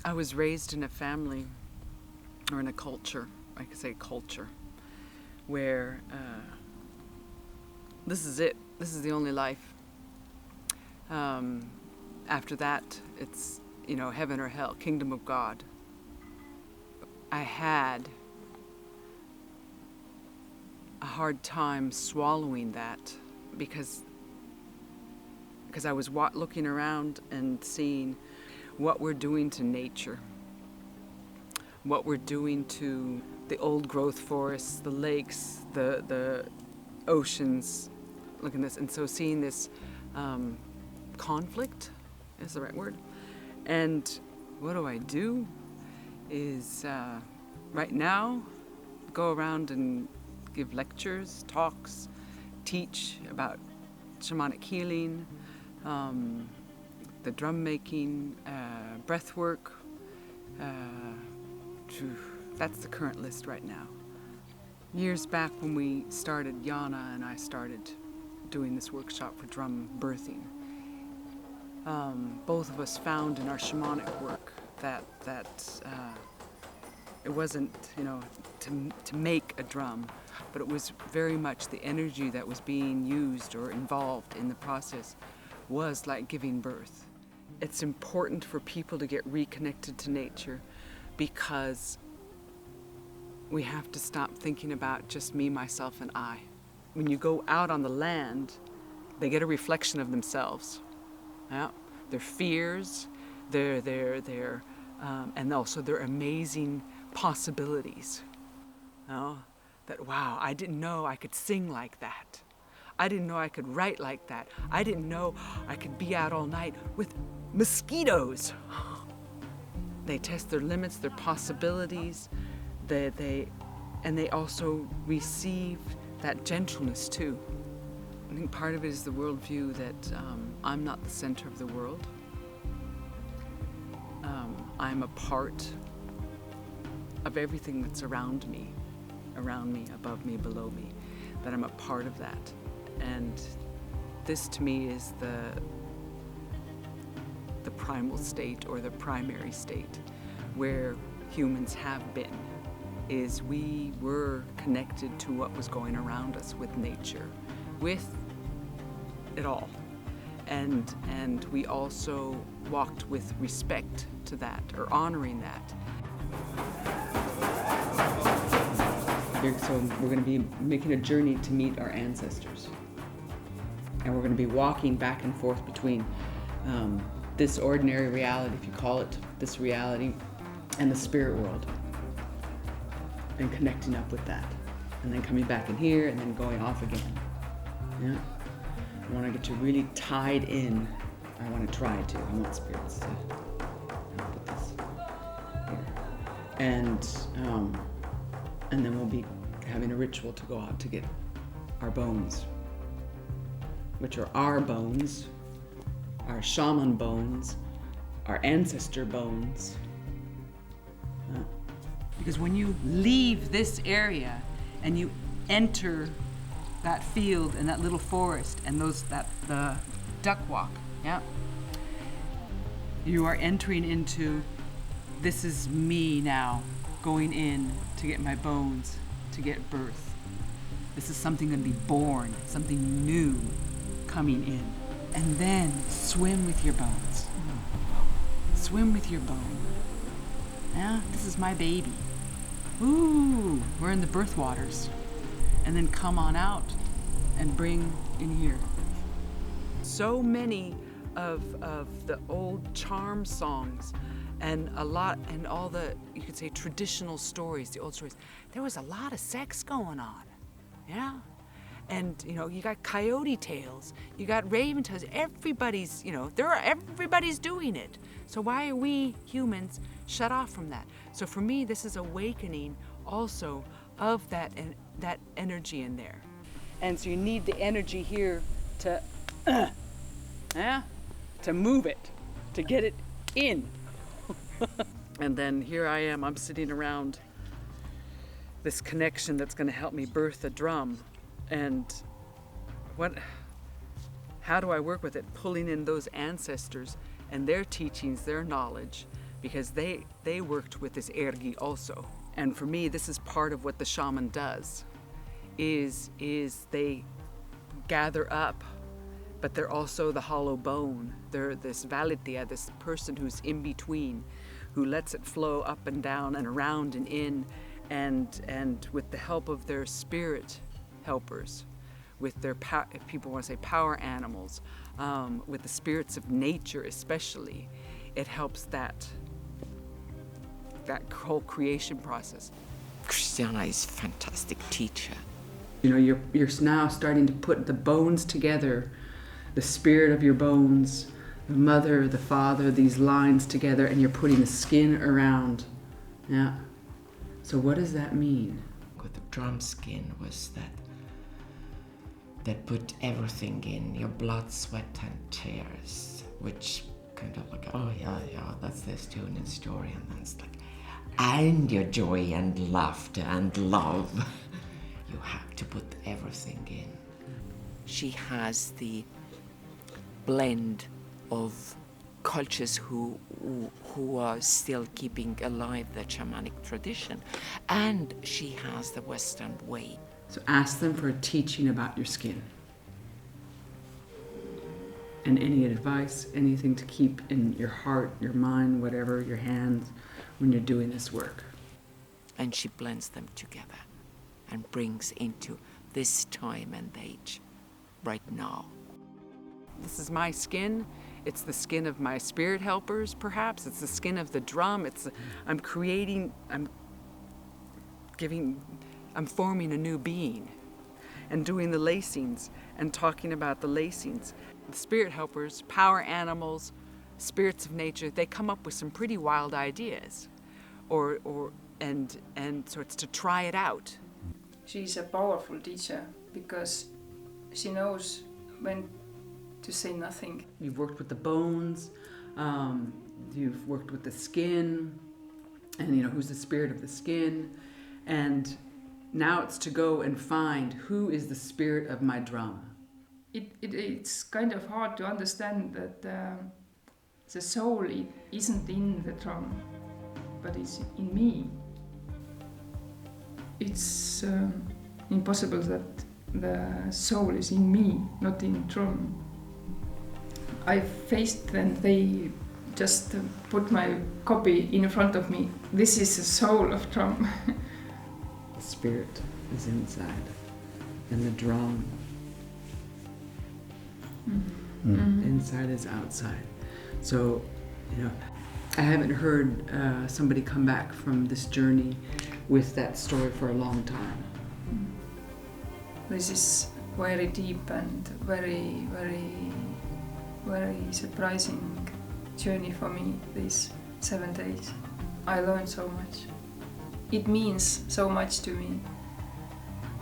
I was raised in a family, or in a culture, I could say culture, where this is it. This is the only life. After that, it's, heaven or hell, kingdom of God. I had a hard time swallowing that because I was looking around and seeing what we're doing to nature, what we're doing to the old growth forests, the lakes, the oceans. Look at this, and so seeing this conflict is the right word. And what do is right now go around and give lectures, talks, teach about shamanic healing, the drum making, breath work. That's the current list right now. Years back when we started, Yana and I started doing this workshop for drum birthing, both of us found in our shamanic work that it wasn't, to make a drum, but it was very much the energy that was being used or involved in the process was like giving birth. It's important for people to get reconnected to nature because we have to stop thinking about just me, myself, and I. When you go out on the land, they get a reflection of themselves. Yeah, their fears, their and also their amazing possibilities. That wow, I didn't know I could sing like that. I didn't know I could write like that. I didn't know I could be out all night with mosquitoes. They test their limits, their possibilities. They also receive that gentleness too. I think part of it is the worldview that I'm not the center of the world. I'm a part of everything that's around me, above me, below me, that I'm a part of that. And this to me is the primal state or the primary state where humans have been, is we were connected to what was going around us with nature, with it all. And we also walked with respect to that, or honoring that. So we're going to be making a journey to meet our ancestors. And we're going to be walking back and forth between this ordinary reality, if you call it this reality, and the spirit world. And connecting up with that. And then coming back in here and then going off again. Yeah. I want to get you really tied in. I want to try to. I want spirits to put this here. And then we'll be having a ritual to go out to get our bones, which are our bones, our shaman bones, our ancestor bones. Because when you leave this area and you enter that field and that little forest and the duck walk, yeah, you are entering into, this is me now going in to get my bones, to get birth. This is something going to be born, something new coming in. And then swim with your bones. Swim with your bone. Yeah, this is my baby. Ooh, we're in the birth waters. And then come on out and bring in here. So many of the old charm songs and all the, you could say, traditional stories, the old stories, there was a lot of sex going on, yeah? And, you got coyote tales, you got raven tales, everybody's, everybody's doing it. So why are we humans shut off from that? So for me, this is awakening also of that energy in there. And so you need the energy here to move it, to get it in. And then here I am, I'm sitting around this connection that's going to help me birth a drum. And how do I work with it? Pulling in those ancestors and their teachings, their knowledge, because they worked with this ergi also. And for me, this is part of what the shaman does, is they gather up, but they're also the hollow bone. They're this valitia, this person who's in between, who lets it flow up and down and around and in, and with the help of their spirit helpers, with their, if people want to say power animals, with the spirits of nature especially, it helps that whole creation process. Christiana is a fantastic teacher. You know, you're now starting to put the bones together, the spirit of your bones, the mother, the father, these lines together, and you're putting the skin around. Yeah. So what does that mean? With the drum skin was that put everything in, your blood, sweat and tears, which kind of like, oh yeah, that's the Estonian story, and then it's like, and your joy and laughter and love. You have to put everything in. She has the blend of cultures who are still keeping alive the shamanic tradition, and she has the Western way. So ask them for a teaching about your skin. And any advice, anything to keep in your heart, your mind, whatever, your hands, when you're doing this work. And she blends them together and brings into this time and age, right now. This is my skin. It's the skin of my spirit helpers, perhaps. It's the skin of the drum. I'm forming a new being and doing the lacings and talking about the lacings. The spirit helpers, power animals, spirits of nature, they come up with some pretty wild ideas, and so it's to try it out. She's a powerful teacher because she knows when to say nothing. You've worked with the bones, you've worked with the skin, and you know who's the spirit of the skin, and now it's to go and find who is the spirit of my drum. It's kind of hard to understand that the soul isn't in the drum, but it's in me. It's impossible that the soul is in me, not in drum. I faced when they just put my copy in front of me. This is the soul of drum. The spirit is inside, and the drum. Mm-hmm. Inside is outside. So, you know, I haven't heard somebody come back from this journey with that story for a long time. This is very deep and very, very, very surprising journey for me, these 7 days. I learned so much. It means so much to me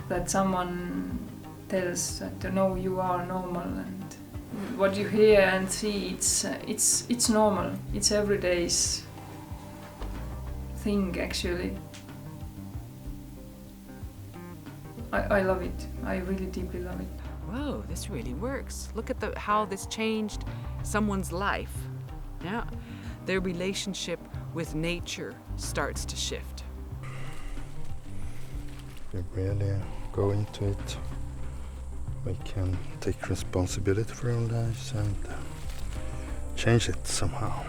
that someone tells that no, you are normal, and what you hear and see, it's normal. It's everyday's thing, actually. I love it. I really deeply love it. Whoa, this really works. Look at how this changed someone's life. Yeah, their relationship with nature starts to shift. We really go into it. We can take responsibility for our lives and change it somehow.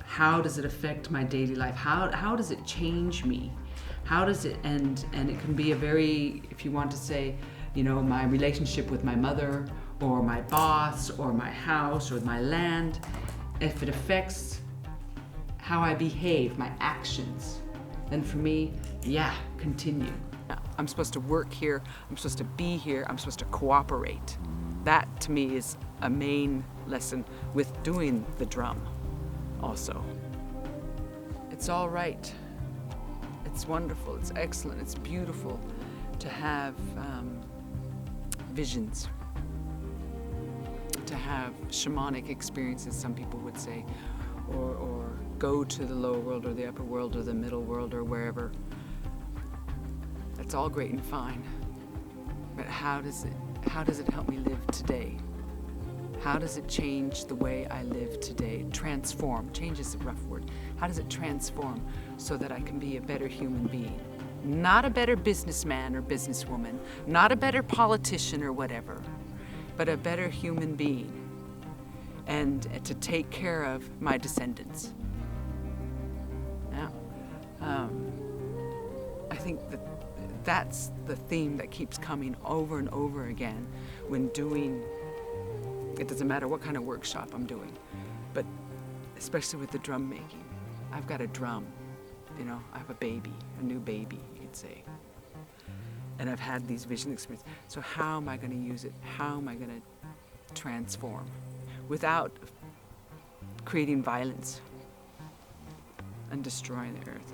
How does it affect my daily life? How does it change me? How does it, and it can be a very, if you want to say, you know, my relationship with my mother or my boss or my house or my land, if it affects how I behave, my actions, then for me, yeah, continue. I'm supposed to work here, I'm supposed to be here, I'm supposed to cooperate. That to me is a main lesson with doing the drum also. It's all right. It's wonderful, it's excellent, it's beautiful to have visions, to have shamanic experiences, some people would say, or go to the lower world or the upper world or the middle world or wherever. It's all great and fine, but how does it help me live today? How does it change the way I live today? Transform, change is a rough word. How does it transform so that I can be a better human being? Not a better businessman or businesswoman, not a better politician or whatever, but a better human being, and to take care of my descendants. Yeah. I think that's the theme that keeps coming over and over again when doing, it doesn't matter what kind of workshop I'm doing, but especially with the drum making. I've got a drum, you know, I have a baby, a new baby, you could say. And I've had these vision experiences. So how am I going to use it? How am I going to transform without creating violence and destroying the earth?